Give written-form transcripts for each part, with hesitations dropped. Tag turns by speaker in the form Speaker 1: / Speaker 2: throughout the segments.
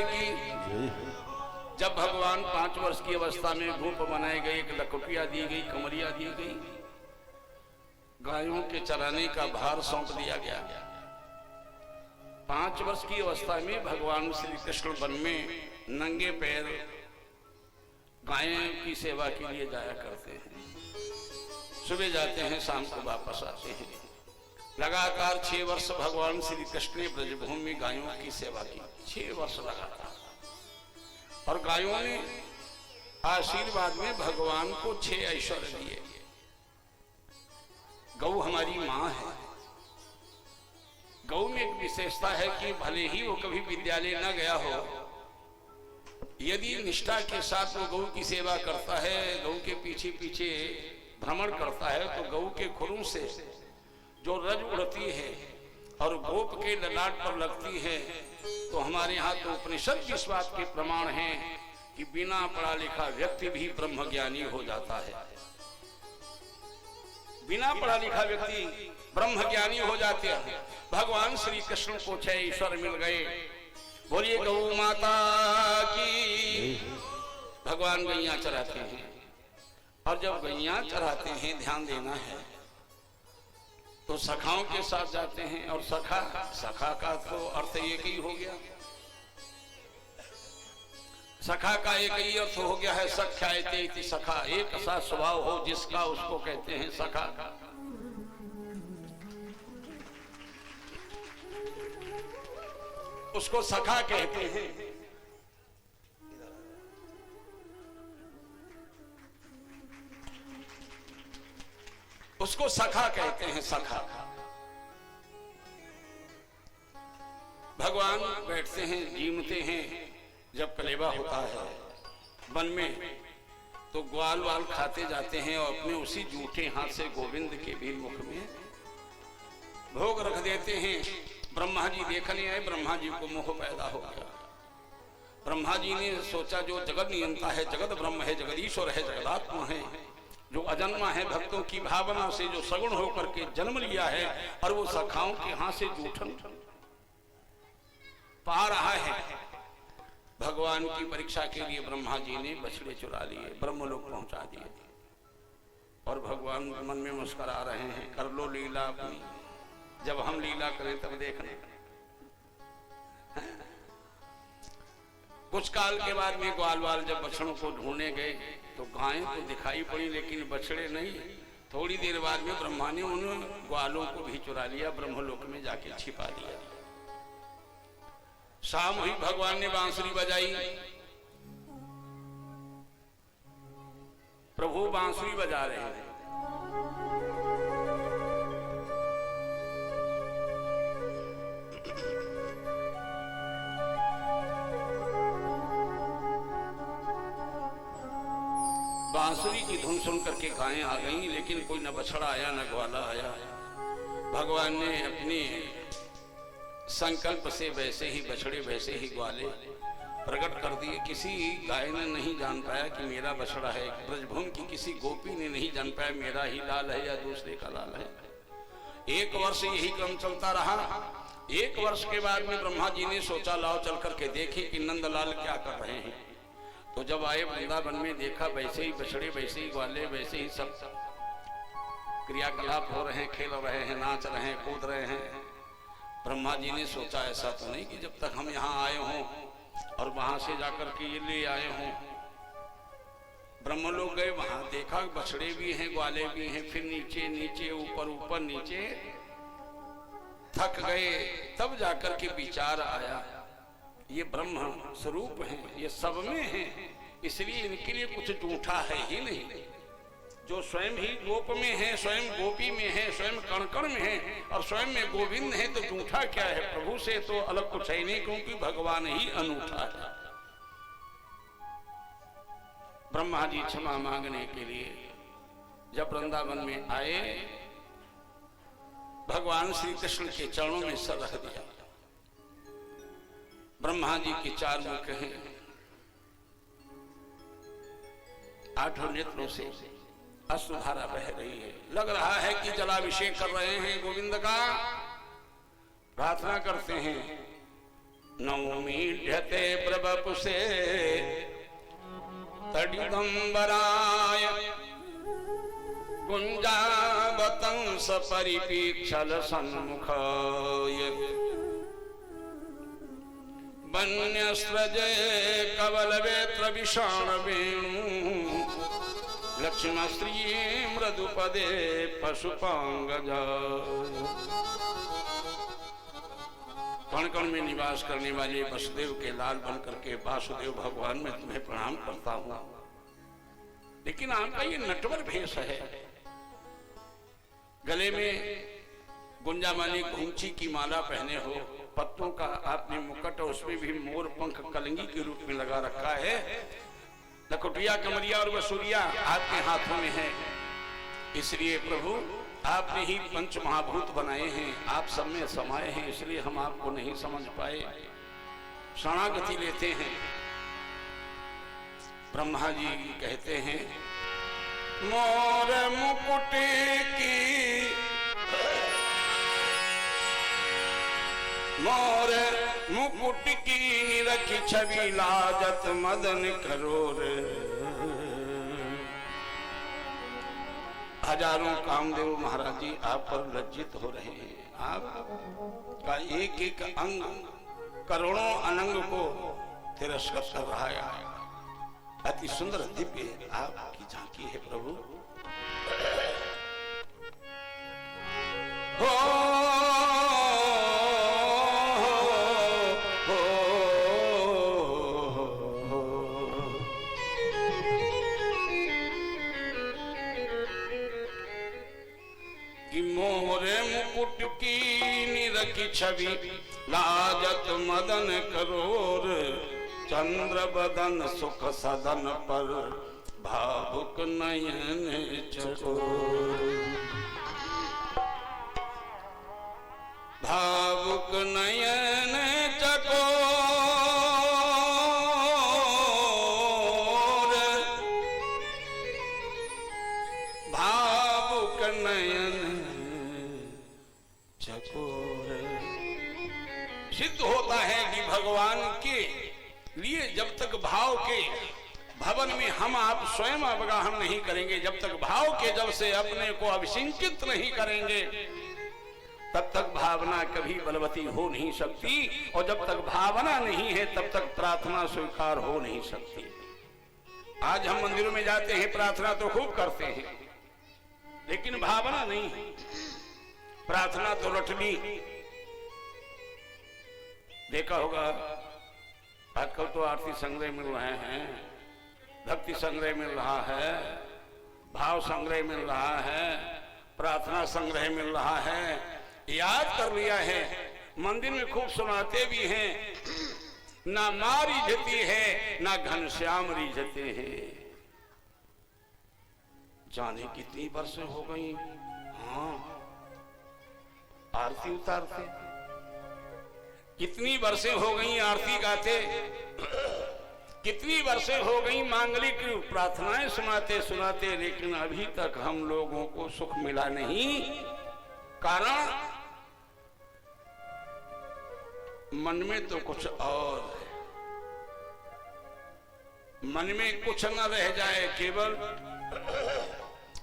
Speaker 1: कि जब भगवान 5 वर्ष की अवस्था में गोप बनाए गए, एक लकुटिया दी गई, कमरिया दी गई, गायों के चराने का भार सौंप दिया गया। 5 वर्ष की अवस्था में भगवान श्री कृष्ण वन में नंगे पैर गायों की सेवा के लिए जाया करते हैं। सुबह जाते हैं, शाम को वापस आते हैं। लगातार 6 वर्ष भगवान श्री कृष्ण ने ब्रजभूमि में गायों की सेवा की। 6 वर्ष लगातार। और गायों ने आशीर्वाद में भगवान को 6 ऐश्वर्य दिए। गौ हमारी मां है। गौ में एक विशेषता है कि भले ही वो कभी विद्यालय न गया हो, यदि निष्ठा के साथ वो गौ की सेवा करता है, गौ के पीछे पीछे भ्रमण करता है, तो गौ के खुरों से जो रज उड़ती है और गोप के ललाट पर लगती है, तो हमारे यहाँ तो उपनिषद की इस बात के प्रमाण हैं कि बिना पढ़ा लिखा व्यक्ति भी ब्रह्मज्ञानी हो जाता है। बिना पढ़ा लिखा व्यक्ति ब्रह्मज्ञानी हो जाते हैं। भगवान श्री कृष्ण को 6 ईश्वर मिल गए। बोलिए गौ माता की। भगवान गैया चराते हैं, और जब गैया चराते हैं, ध्यान देना है, तो सखाओं के साथ जाते हैं। और सखा का तो अर्थ एक ही हो गया। सखा का एक ही अर्थ हो गया है, सख्यायते इति सखा। एक सा स्वभाव हो जिसका, उसको कहते हैं सखा। उसको सखा कहते हैं। उसको सखा कहते हैं, सखा। भगवान बैठते हैं, जीमते हैं। जब कलेवा होता है वन में, तो ग्वाल वाल खाते जाते हैं और अपने उसी जूठे हाथ से गोविंद के भी मुख में भोग रख देते हैं। ब्रह्मा जी देखने आए, ब्रह्मा जी को मोह पैदा हो गया। ब्रह्मा जी ने सोचा, जो जगत नियंता है, जगत ब्रह्म है, जगदीश्वर है, जगदात्मा है, जो अजन्मा है, भक्तों की भावना से जो सगुण होकर के जन्म लिया है, और वो सखाओं के हाथ से जूठन पा रहा है। भगवान की परीक्षा के लिए ब्रह्मा जी ने बछड़े चुरा लिए, ब्रह्मलोक पहुंचा दिए। और भगवान मन में मुस्कुरा रहे हैं, कर लो लीला अपनी, जब हम लीला करें तब देखना। कुछ काल के बाद में ग्वाल वाल जब बछड़ों को ढूंढने गए, तो गायें तो दिखाई पड़ी लेकिन बछड़े नहीं। थोड़ी देर बाद में ब्रह्मा ने उन ग्वालों को भी चुरा लिया, ब्रह्मलोक में जाके छिपा दिया। शाम हुई, भगवान ने बांसुरी बजाई। प्रभु बांसुरी बजा रहे हैं। बांसुरी की धुन सुन करके गायें आ गईं, लेकिन कोई न बछड़ा आया न ग्वाला आया। भगवान ने अपने संकल्प से वैसे ही बछड़े, वैसे ही ग्वाले प्रकट कर दिए। किसी गाय ने नहीं जान पाया कि मेरा बछड़ा है। ब्रजभूमि की किसी गोपी ने नहीं जान पाया मेरा ही लाल है या दूसरे का लाल है। 1 वर्ष यही क्रम चलता रहा। 1 वर्ष के बाद में ब्रह्मा जी ने सोचा, लाओ चल करके देखें कि नंदलाल क्या कर रहे हैं। तो जब आए वृंदावन में, देखा वैसे ही बछड़े, वैसे ही ग्वाले, वैसे ही सब क्रियाकलाप हो रहे हैं, खेल रहे हैं, नाच रहे हैं, कूद रहे हैं। ब्रह्मा जी ने सोचा, ऐसा तो नहीं कि जब तक हम यहाँ आए हों और वहां से जाकर के ये ले आए हों। ब्रह्मलोक गए, वहां देखा बछड़े भी हैं, ग्वाले भी हैं। फिर नीचे नीचे, ऊपर ऊपर, नीचे थक गए। तब जाकर के विचार आया, ये ब्रह्म स्वरूप हैं, ये सब में हैं, इसलिए इनके लिए कुछ झूठा है ही नहीं। जो स्वयं ही गोप में है, स्वयं गोपी में है, स्वयं कण कण में है, और स्वयं में गोविंद है, तो झूठा क्या है। प्रभु से तो अलग कुछ है नहीं, क्योंकि भगवान ही अनूठा है। ब्रह्मा जी क्षमा मांगने के लिए जब वृंदावन में आए, भगवान श्री कृष्ण के चरणों में सर रख दिया। ब्रह्मा जी के 4 मुख हैं, 8 नेत्रों से अश्रुधारा बह रही है। लग रहा है कि जलाभिषेक कर रहे हैं गोविंद का। प्रार्थना करते हैं, नौमीढ्यते प्रवपुषे तडिदंबराय गुंजावतंस परिपीक्षल सन्मुखाय वन्यस्रजे कवलवेत्र विषाण वेणु लक्ष्मश्री मृदुपदे पशुपांगजा। कण कण में निवास करने वाले वसुदेव के लाल बन करके वासुदेव भगवान मैं तुम्हें प्रणाम करता हूं। लेकिन आपका ये नटवर भेष है, गले में गुंजामानी घुंची की माला पहने हो, पत्तों का आपने मुकुट और उसमें भी मोर पंख कलंगी के रूप में लगा रखा है, लखोटिया कमरिया और वसूरिया आपके हाथों में है। इसलिए प्रभु आपने ही पंच महाभूत बनाए हैं, आप सब में समाये हैं, इसलिए हम आपको नहीं समझ पाए, शरणागति लेते हैं। ब्रह्मा जी कहते हैं मोर मुकुट की मोर मुकुट की रखी छवि लाजत मदन करोर। हजारों कामदेव महाराज जी आप पर लज्जित हो रहे हैं। आपका एक एक अंग करोड़ों अनंग को तिरस्कृत कर रहा है। अति सुंदर दिव्य आपकी झांकी है प्रभु। कि मोरे मुकुट की निरखी छवि लाजत मदन करोर, चंद्र बदन सुख सदन पर भावुक नयन चकोर। भावुक नयन चकोर, भावुक नयन चकोर। सिद्ध होता है कि भगवान के लिए जब तक भाव के भवन में हम आप स्वयं अवगाहन नहीं करेंगे, जब तक भाव के जब से अपने को अभिसिंचित नहीं करेंगे, तब तक भावना कभी बलवती हो नहीं सकती। और जब तक भावना नहीं है तब तक प्रार्थना स्वीकार हो नहीं सकती। आज हम मंदिरों में जाते हैं, प्रार्थना तो खूब करते हैं, लेकिन भावना नहीं है। प्रार्थना तो रटनी। देखा होगा आजकल तो आरती संग्रह मिल रहे हैं, भक्ति संग्रह मिल रहा है, भाव संग्रह मिल रहा है, प्रार्थना संग्रह मिल रहा है। याद कर लिया है, मंदिर में खूब सुनाते भी हैं। ना माँ रिझती है ना घनश्याम रिझते हैं। जाने कितनी वर्ष हो गई हाँ आरती उतारते, कितनी वर्षें हो गई आरती गाते, कितनी वर्षें हो गई मांगलिक प्रार्थनाएं सुनाते सुनाते, लेकिन अभी तक हम लोगों को सुख मिला नहीं। कारण मन में तो कुछ और है, मन में कुछ न रह जाए, केवल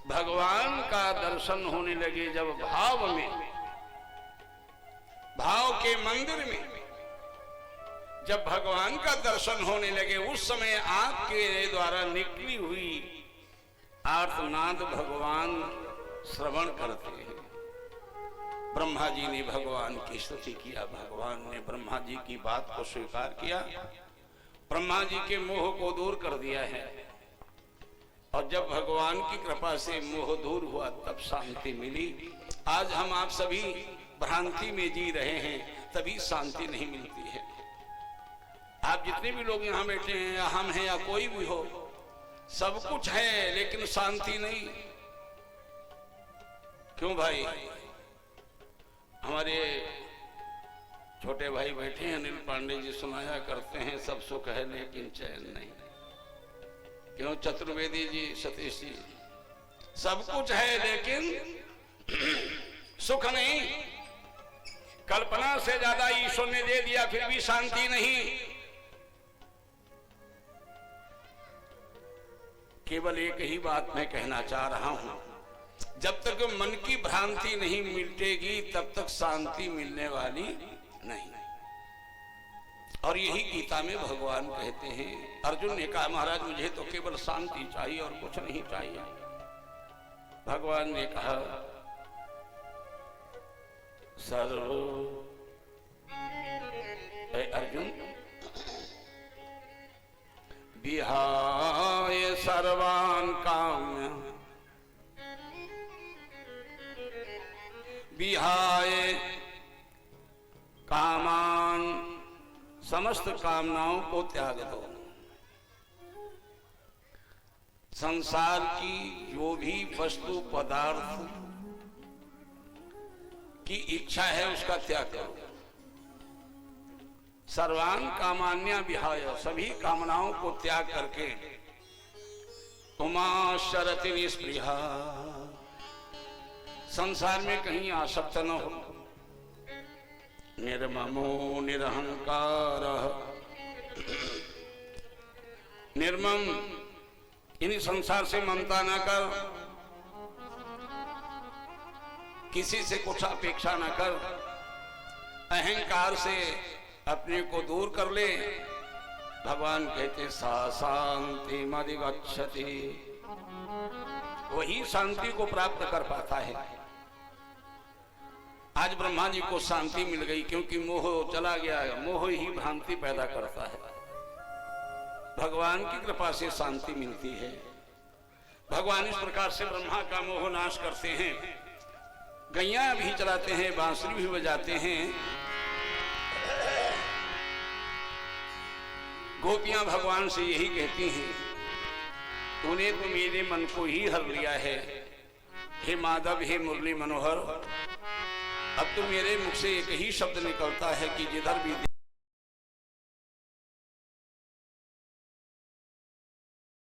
Speaker 1: भगवान का दर्शन होने लगे। जब भाव में, भाव के मंदिर में जब भगवान का दर्शन होने लगे, उस समय आपके द्वारा निकली हुई आर्तनाद भगवान श्रवण करते हैं। ब्रह्मा जी ने भगवान की स्तुति किया, भगवान ने ब्रह्मा जी की बात को स्वीकार किया, ब्रह्मा जी के मोह को दूर कर दिया है। और जब भगवान की कृपा से मोह दूर हुआ तब शांति मिली। आज हम आप सभी भ्रांति में जी रहे हैं, तभी शांति नहीं मिलती है। आप जितने भी लोग यहाँ बैठे हैं, या हम हैं या कोई भी हो, सब कुछ है लेकिन शांति नहीं। क्यों भाई? हमारे छोटे भाई बैठे हैं अनिल पांडे जी, सुनाया करते हैं सब सुख है लेकिन चैन नहीं। क्यों चतुर्वेदी जी, सतीश जी, सब कुछ है लेकिन सुख नहीं। कल्पना से ज्यादा ईश्वर ने दे दिया, फिर भी शांति नहीं। केवल एक ही बात मैं कहना चाह रहा हूं, जब तक मन की भ्रांति नहीं मिटेगी तब तक शांति मिलने वाली नहीं। और यही गीता में भगवान कहते हैं। अर्जुन ने कहा महाराज मुझे तो केवल शांति चाहिए और कुछ नहीं चाहिए। भगवान ने कहा सर्व अर्जुन विहाय सर्वान् काम्य विहाय कामान, समस्त कामनाओं को त्याग दो। संसार की जो भी वस्तु पदार्थ की इच्छा है उसका त्याग करो। सर्वान कामान्या विहाय, सभी कामनाओं को त्याग करके तुमा शरति निस्पृहा, संसार में कहीं आसक्त न हो। निर्ममो निरहंकार, निर्मम इन संसार से ममता न कर, किसी से कुछ अपेक्षा न कर, अहंकार से अपने को दूर कर ले। भगवान कहते सा शांति मधिगच्छति, वही शांति को प्राप्त कर पाता है। आज ब्रह्मा जी को शांति मिल गई क्योंकि मोह चला गया। मोह ही भ्रांति पैदा करता है, भगवान की कृपा से शांति मिलती है। भगवान इस प्रकार से ब्रह्मा का मोह नाश करते हैं। गैया भी चलाते हैं, बांसुरी भी बजाते हैं। गोपियां भगवान से यही कहती हैं तूने तो मेरे मन को ही हर लिया है, हे माधव हे मुरली मनोहर। अब तो मेरे मुख से एक ही शब्द निकलता है कि जिधर भी